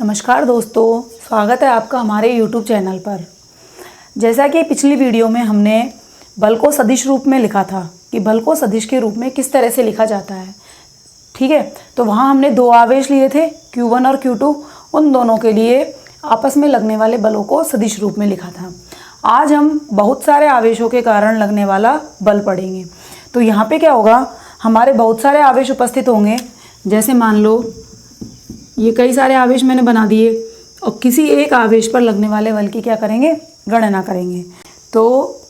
नमस्कार दोस्तों, स्वागत है आपका हमारे YouTube चैनल पर। जैसा कि पिछली वीडियो में हमने बल को सदिश रूप में लिखा था कि बल को सदिश के रूप में किस तरह से लिखा जाता है। ठीक है, तो वहाँ हमने दो आवेश लिए थे Q1 और Q2। उन दोनों के लिए आपस में लगने वाले बलों को सदिश रूप में लिखा था। आज हम बहुत सारे आवेशों के कारण लगने वाला बल पढ़ेंगे। तो यहाँ पे क्या होगा, हमारे बहुत सारे आवेश उपस्थित होंगे। जैसे मान लो ये कई सारे आवेश मैंने बना दिए और किसी एक आवेश पर लगने वाले बल की क्या करेंगे, गणना करेंगे। तो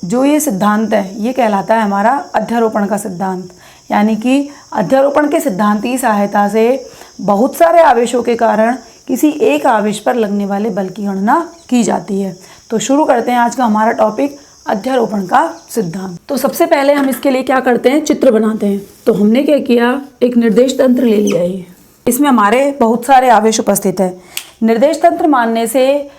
जो ये सिद्धांत है ये कहलाता है हमारा अध्यारोपण का सिद्धांत। यानी कि अध्यारोपण के सिद्धांत की सहायता से बहुत सारे आवेशों के कारण किसी एक आवेश पर लगने वाले बल की गणना की जाती है। तो शुरू करते हैं आज का हमारा टॉपिक, अध्यारोपण का सिद्धांत। तो सबसे पहले हम इसके लिए क्या करते हैं, चित्र बनाते हैं। तो हमने क्या किया, एक निर्देश तंत्र ले लिया है। इसमें हमारे बहुत सारे आवेश उपस्थित है। निर्देश तंत्र मानने से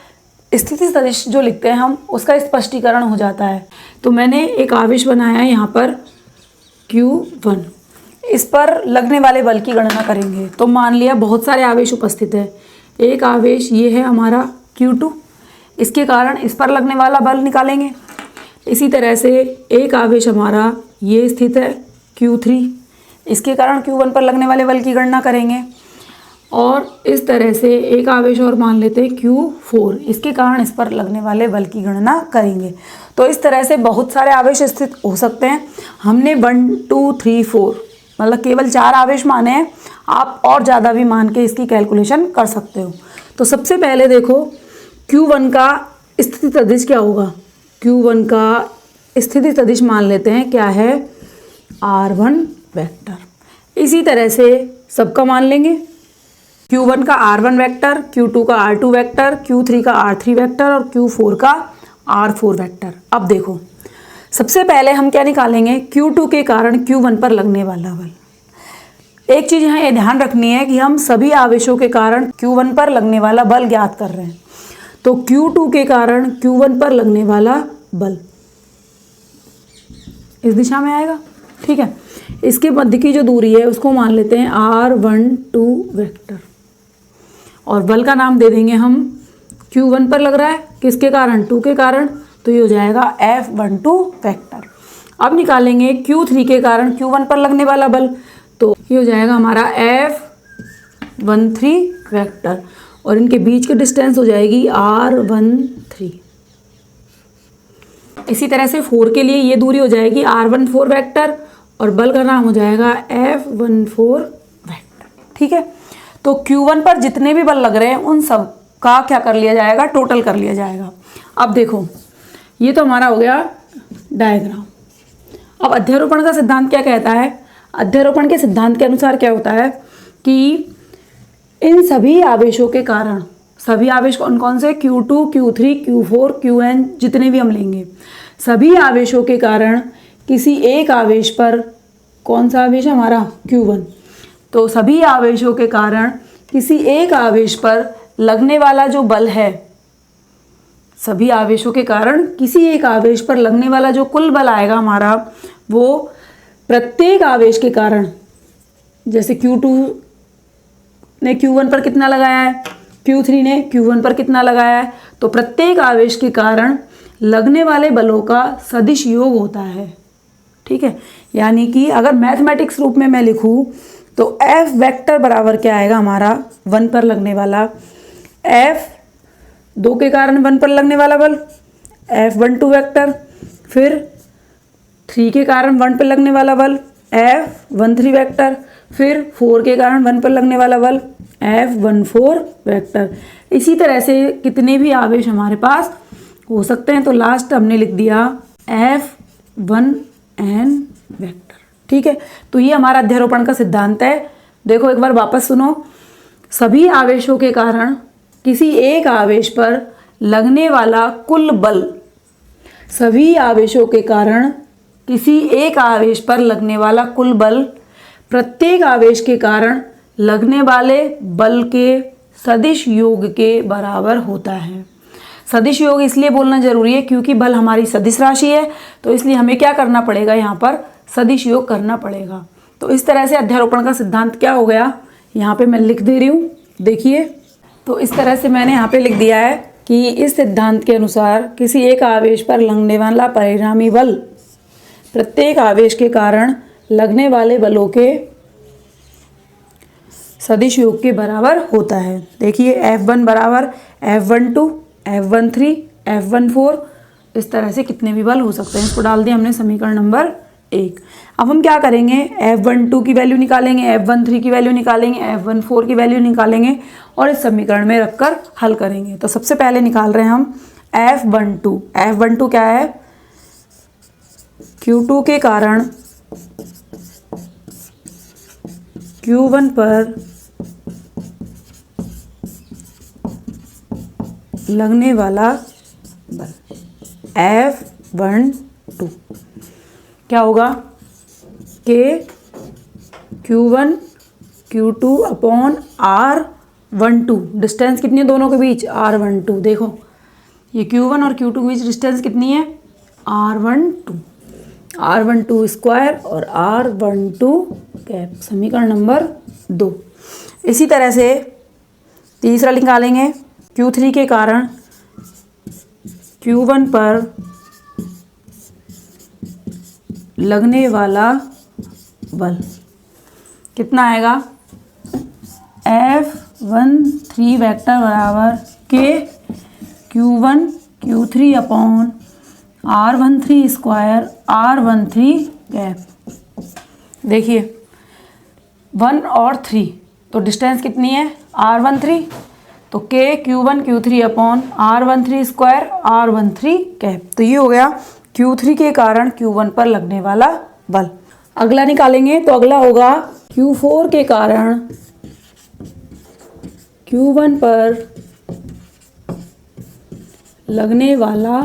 स्थिति सदिश जो लिखते हैं हम, उसका स्पष्टीकरण हो जाता है। तो मैंने एक आवेश बनाया है यहाँ पर Q1। इस पर लगने वाले बल की गणना करेंगे। तो मान लिया बहुत सारे आवेश उपस्थित है। एक आवेश ये है हमारा Q2, इसके कारण इस पर लगने वाला बल निकालेंगे। इसी तरह से एक आवेश हमारा ये स्थित है Q3, इसके कारण Q1 पर लगने वाले बल की गणना करेंगे। और इस तरह से एक आवेश और मान लेते हैं Q4, इसके कारण इस पर लगने वाले बल की गणना करेंगे। तो इस तरह से बहुत सारे आवेश स्थित हो सकते हैं। हमने 1 2 3 4 मतलब केवल 4 आवेश माने हैं। आप और ज़्यादा भी मान के इसकी कैलकुलेशन कर सकते हो। तो सबसे पहले देखो Q1 का स्थिति सदिश क्या होगा। Q1 का स्थिति सदिश मान लेते हैं क्या है, R1 वेक्टर। इसी तरह से सबका मान लेंगे। Q1 का R1 वेक्टर, Q2 का R2 वेक्टर, Q3 का R3 वेक्टर और Q4 का R4 वेक्टर। अब देखो सबसे पहले हम क्या निकालेंगे, Q2 के कारण Q1 पर लगने वाला बल। एक चीज़ यहाँ ये ध्यान रखनी है कि हम सभी आवेशों के कारण Q1 पर लगने वाला बल ज्ञात कर रहे हैं। तो Q2 के कारण Q1 पर लगने वाला बल इस दिशा में आएगा। ठीक है, इसके मध्य की जो दूरी है उसको मान लेते हैं R12 वेक्टर और बल का नाम दे देंगे हम। Q1 पर लग रहा है, किसके कारण, 2 के कारण, तो ये हो जाएगा F12 वेक्टर। अब निकालेंगे Q3 के कारण Q1 पर लगने वाला बल, तो ये हो जाएगा हमारा F13 वेक्टर और इनके बीच की डिस्टेंस हो जाएगी R13। इसी तरह से 4 के लिए ये दूरी हो जाएगी R14 वेक्टर और बल का नाम हो जाएगा F14 वेक्टर। ठीक है, तो Q1 पर जितने भी बल लग रहे हैं उन सब का क्या कर लिया जाएगा, टोटल कर लिया जाएगा। अब देखो ये तो हमारा हो गया डायग्राम। अब अध्यारोपण का सिद्धांत क्या कहता है। अध्यारोपण के सिद्धांत के अनुसार क्या होता है कि इन सभी आवेशों के कारण, सभी आवेश कौन कौन से, Q2 Q3 Q4 Qn जितने भी हम लेंगे, सभी आवेशों के कारण किसी एक आवेश पर, कौन सा आवेश हमारा Q1, तो सभी आवेशों के कारण किसी एक आवेश पर लगने वाला जो बल है, सभी आवेशों के कारण किसी एक आवेश पर लगने वाला जो कुल बल आएगा हमारा, वो प्रत्येक आवेश के कारण, जैसे Q2 ने Q1 पर कितना लगाया है, Q3 ने Q1 पर कितना लगाया है, तो प्रत्येक आवेश के कारण लगने वाले बलों का सदिश योग होता है। ठीक है, यानी कि अगर मैथमेटिक्स रूप में मैं लिखूं तो F वेक्टर बराबर क्या आएगा हमारा, 1 पर लगने वाला F2 के कारण 1 पर लगने वाला बल F12 वेक्टर, फिर 3 के कारण 1 पर लगने वाला बल F13 वेक्टर, फिर 4 के कारण 1 पर लगने वाला बल F14 वेक्टर। इसी तरह से कितने भी आवेश हमारे पास हो सकते हैं। तो लास्ट हमने लिख दिया F1n वेक्टर। ठीक है, तो ये हमारा अध्यारोपण का सिद्धांत है। देखो एक बार वापस सुनो, सभी आवेशों के कारण किसी एक आवेश पर लगने वाला कुल बल, सभी आवेशों के कारण किसी एक आवेश पर लगने वाला कुल बल प्रत्येक आवेश के कारण लगने वाले बल के सदिश योग के बराबर होता है। सदिश योग इसलिए बोलना जरूरी है क्योंकि बल हमारी सदिश राशि है, तो इसलिए हमें क्या करना पड़ेगा, यहाँ पर सदिश योग करना पड़ेगा। तो इस तरह से अध्यारोपण का सिद्धांत क्या हो गया, यहाँ पे मैं लिख दे रही हूँ। देखिए तो इस तरह से मैंने यहाँ पे लिख दिया है कि इस सिद्धांत के अनुसार किसी एक आवेश पर लगने वाला परिणामी बल प्रत्येक आवेश के कारण लगने वाले बलों के सदिश योग के बराबर होता है। देखिए F1 बराबर F12, F13, F14, इस तरह से कितने भी बल हो सकते हैं। इसको डाल दिया हमने समीकरण नंबर 1। अब हम क्या करेंगे, F12 की वैल्यू निकालेंगे, F13 की वैल्यू निकालेंगे, F14 की वैल्यू निकालेंगे और इस समीकरण में रखकर हल करेंगे। तो सबसे पहले निकाल रहे हैं हम F12। F12 क्या है, Q2 के कारण Q1 पर लगने वाला बल F12 क्या होगा, K Q1 Q2 upon R12। Distance कितनी है दोनों के बीच, R12। देखो ये Q1 और Q2 के बीच डिस्टेंस कितनी है, R12 स्क्वायर और R12 कैप, समीकरण नंबर 2। इसी तरह से तीसरा निकालेंगे, Q3 के कारण Q1 पर लगने वाला बल कितना आएगा, F13 वेक्टर बराबर K Q1 Q3 upon R13 square R13 gap. देखिए 1 और 3 तो डिस्टेंस कितनी है, R13, तो K Q1 Q3 upon R13 square R13 cap. तो ये हो गया Q3 के कारण Q1 पर लगने वाला बल। अगला निकालेंगे तो अगला होगा Q4 के कारण Q1 पर लगने वाला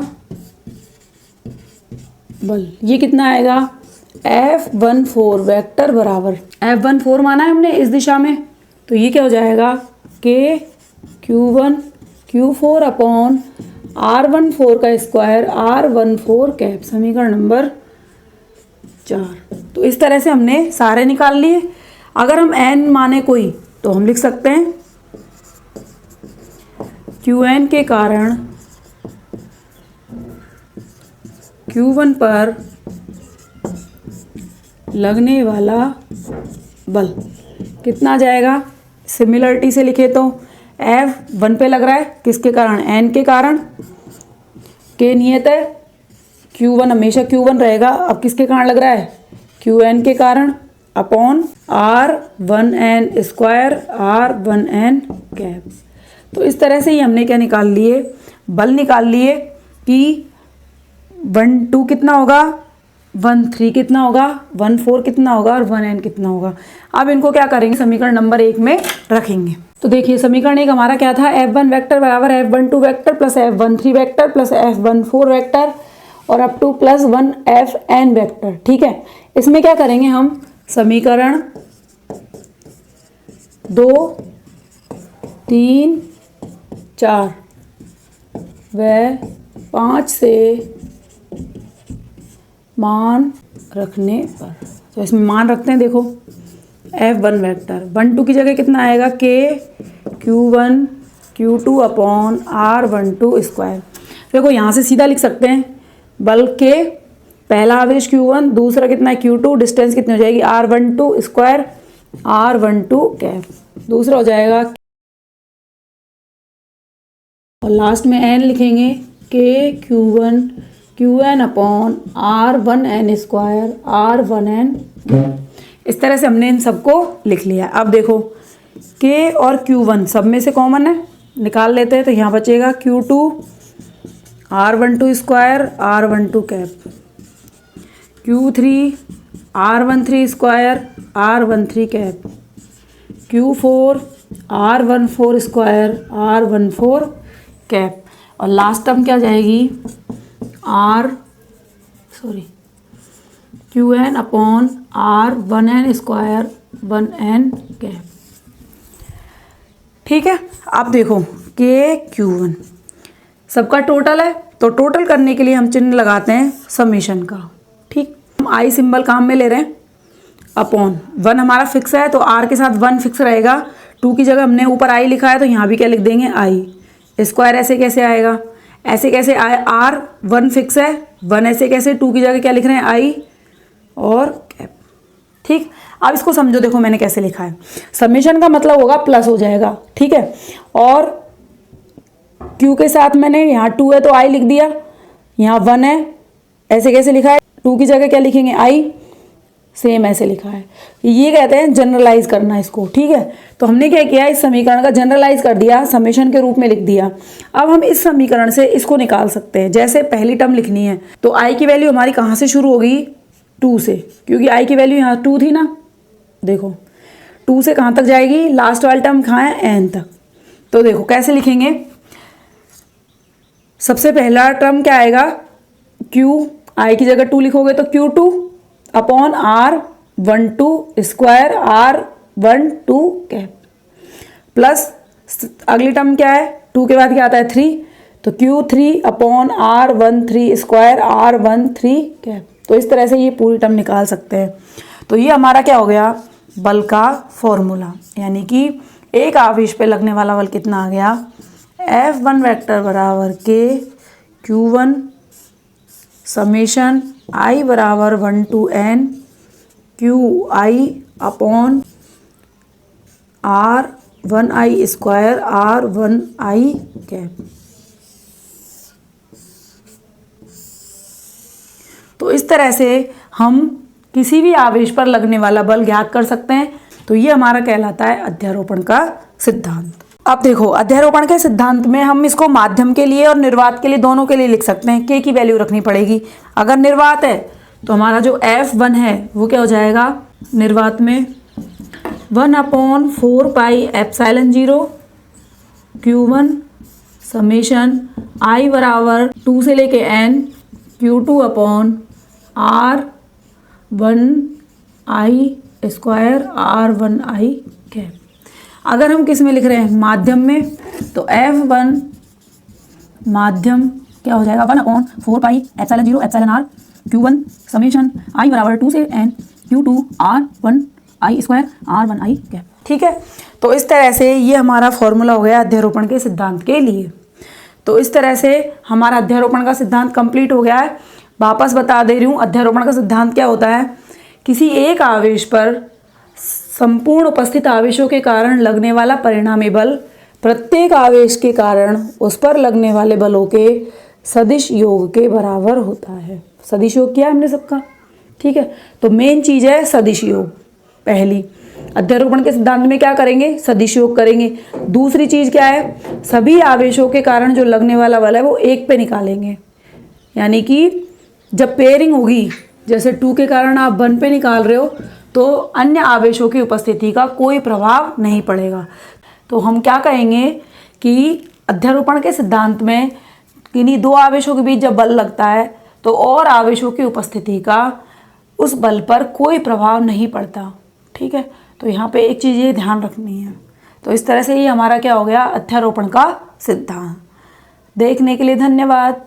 बल। ये कितना आएगा, F14 वेक्टर बराबर F14 माना है हमने इस दिशा में, तो ये क्या हो जाएगा, K Q1 Q4 upon R14 का स्क्वायर R14 कैप, समीकरण नंबर 4। तो इस तरह से हमने सारे निकाल लिए। अगर हम n माने कोई तो हम लिख सकते हैं Qn के कारण Q1 पर लगने वाला बल कितना आ जाएगा, सिमिलरिटी से लिखे तो F1 पे लग रहा है, किसके कारण, n के कारण, K नियत है, Q1 हमेशा Q1 रहेगा, अब किसके कारण लग रहा है, Qn के कारण upon R1n square R1n cap. तो इस तरह से ही हमने क्या निकाल लिए, बल निकाल लिए कि 1-2 कितना होगा, 1-3 कितना होगा, 1-4 कितना होगा और 1n कितना होगा। अब इनको क्या करेंगे, समीकरण नंबर 1 में रखेंगे। तो देखिए समीकरण 1 हमारा क्या था, F1 वेक्टर बराबर F12 vector plus F13 vector plus F14 vector और up to plus 1 Fn vector. ठीक है, इसमें क्या करेंगे हम, समीकरण 2, 3, 4 व 5 से मान रखने पर, तो इसमें मान रखते हैं। देखो F1 वेक्टर 1-2 की जगह कितना आएगा, K Q1 Q2 upon R12 square. देखो यहाँ से सीधा लिख सकते हैं, बल के पहला आवेश Q1, दूसरा कितना है Q2, डिस्टेंस कितनी हो जाएगी R12 स्क्वायर R12 कैप, दूसरा हो जाएगा और लास्ट में n लिखेंगे K Q1 Qn upon R1n square R1n। इस तरह से हमने इन सबको लिख लिया। अब देखो K और Q1 सब में से कॉमन है, निकाल लेते हैं, तो यहाँ बचेगा Q2 R12 square R12 cap, Q3 R13 square R13 cap, Q4 R14 square R14 cap और लास्ट टर्म क्या जाएगी, Qn upon R1n square 1n cap. ठीक है, अब देखो K Q1 सबका टोटल है, तो टोटल करने के लिए हम चिन्ह लगाते हैं समेशन का। ठीक, हम I सिंबल काम में ले रहे हैं, अपॉन 1 हमारा फिक्स है तो R के साथ 1 फिक्स रहेगा, 2 की जगह हमने ऊपर आई लिखा है तो यहाँ भी क्या लिख देंगे आई। स्क्वायर ऐसे कैसे आएगा, ऐसे कैसे आए, आर 1 फिक्स है, 1 ऐसे कैसे, 2 की जगह क्या लिख रहे हैं आई और कैप। ठीक, अब इसको समझो, देखो मैंने कैसे लिखा है। समेशन का मतलब होगा प्लस हो जाएगा, ठीक है, और क्यू के साथ मैंने यहाँ 2 है तो आई लिख दिया, यहाँ 1 है, ऐसे कैसे लिखा है, 2 की जगह क्या लिखेंगे आई, सेम ऐसे लिखा है। ये कहते हैं जनरलाइज करना इसको, ठीक है। तो हमने क्या किया, इस समीकरण का जनरलाइज कर दिया, समेशन के रूप में लिख दिया। अब हम इस समीकरण से इसको निकाल सकते हैं। जैसे पहली टर्म लिखनी है तो आई की वैल्यू हमारी कहाँ से शुरू होगी, 2 से, क्योंकि आई की वैल्यू यहाँ 2 थी ना। देखो 2 से कहाँ तक जाएगी, लास्ट वाली टर्म कहाँ है, एन तक। तो देखो कैसे लिखेंगे, सबसे पहला टर्म क्या आएगा, क्यू, आई की जगह 2 लिखोगे तो Q2 upon R12 square R12 cap, plus अगली टर्म क्या है, 2 के बाद क्या आता है 3, तो Q3 upon R13 square R13 cap. तो इस तरह से ये पूरी टर्म निकाल सकते हैं। तो ये हमारा क्या हो गया, बल का फॉर्मूला, यानी कि एक आवेश पे लगने वाला बल कितना आ गया, F1 वेक्टर बराबर के Q1 समेशन I बराबर 1 to n QI upon R1I square R1I cap. तो इस तरह से हम किसी भी आवेश पर लगने वाला बल ज्ञात कर सकते हैं। तो ये हमारा कहलाता है अध्यारोपण का सिद्धांत। अब देखो अध्यारोपण के सिद्धांत में हम इसको माध्यम के लिए और निर्वात के लिए, दोनों के लिए लिख सकते हैं। के की वैल्यू रखनी पड़ेगी। अगर निर्वात है तो हमारा जो F1 है वो क्या हो जाएगा, निर्वात में 1/4 pi epsilon 0 Q1 summation I बराबर 2 से लेके n Q2 upon R1I square R1I cap. अगर हम किस में लिख रहे हैं, माध्यम में, तो F1 माध्यम क्या हो जाएगा, 1/4 pi epsilon 0 epsilon R Q1 summation I बराबर 2 से n Q2 R1I square R1I cap. ठीक है, तो इस तरह से ये हमारा फॉर्मूला हो गया अध्यारोपण के सिद्धांत के लिए। तो इस तरह से हमारा अध्यारोपण का सिद्धांत कंप्लीट हो गया है। वापस बता दे रही हूँ, अध्यारोपण का सिद्धांत क्या होता है, किसी एक आवेश पर संपूर्ण उपस्थित आवेशों के कारण लगने वाला परिणामी बल प्रत्येक आवेश के कारण उस पर लगने वाले बलों के सदिश योग के बराबर होता है। सदिश योग किया हमने सबका, ठीक है। तो मेन चीज़ है सदिश योग। पहली अध्यारोपण के सिद्धांत में क्या करेंगे, सदिश योग करेंगे। दूसरी चीज़ क्या है, सभी आवेशों के कारण जो लगने वाला बल है वो एक पे निकालेंगे। यानी कि जब पेयरिंग होगी, जैसे 2 के कारण आप 1 पे निकाल रहे हो, तो अन्य आवेशों की उपस्थिति का कोई प्रभाव नहीं पड़ेगा। तो हम क्या कहेंगे कि अध्यारोपण के सिद्धांत में किन्हीं 2 आवेशों के बीच जब बल लगता है तो और आवेशों की उपस्थिति का उस बल पर कोई प्रभाव नहीं पड़ता। ठीक है, तो यहाँ पे एक चीज़ ये ध्यान रखनी है। तो इस तरह से ये हमारा क्या हो गया, अध्यारोपण का सिद्धांत। देखने के लिए धन्यवाद।